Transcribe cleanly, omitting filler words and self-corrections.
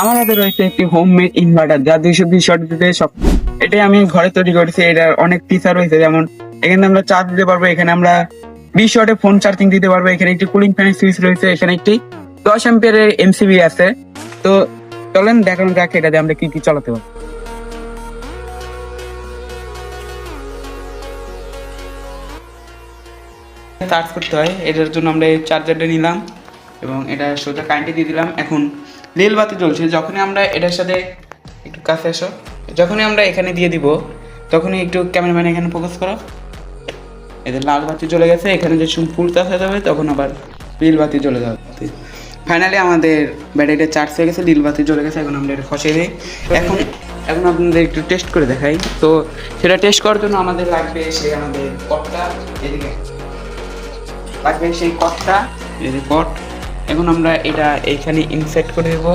আমার হাতে রয়েছে একটি হোমমেড ইনভার্টার যা 220 ওয়াট দিতে সক্ষম। এটাই আমি ঘরে তৈরি করেছি। এটার অনেক ফিচার রয়েছে, যেমন এখানে আমরা চার্জ দিতে পারবো, এখানে আমরা 20 ওয়াটে ফোন চার্জিং দিতে পারবো, এখানে একটি কুলিং ফ্যানের সুইচ রয়েছে, এখানে একটি 10 অ্যাম্পিয়ারের এমসিবি আছে। তো চলেন দেখানো যাক এটা দিয়ে আমরা কি কি চালাতে পারবো। চার্জ করতে হয়, এটার জন্য আমরা এই চার্জারটা নিলাম এবং এটা সোজা কারেন্টে দিয়ে দিলাম। এখন নীল বাতি জ্বলছে। যখনই আমরা এটার সাথে একটু কাছে আসো, যখনই আমরা এখানে দিয়ে দিব তখনই একটু ক্যামেরাম্যান এখানে ফোকাস করো, এদের লাল বাতি জ্বলে গেছে। এখানে যে ফুল চার্জ হয়ে যাবে তখন আবার নীল বাতি জ্বলে যাবে। ফাইনালি আমাদের ব্যাটারিটা চার্জ হয়ে গেছে, নীল বাতি জ্বলে গেছে। এখন আমরা এটা খসিয়ে দিই। এখন এখন আপনাদের একটু টেস্ট করে দেখাই। তো সেটা টেস্ট করার জন্য আমাদের লাগবে আমাদের কটটা, এদিকে লাগবে সেই কটটা, এই যে কট। এখন আমরা এটা এইখানে ইনসেট করে দেবো।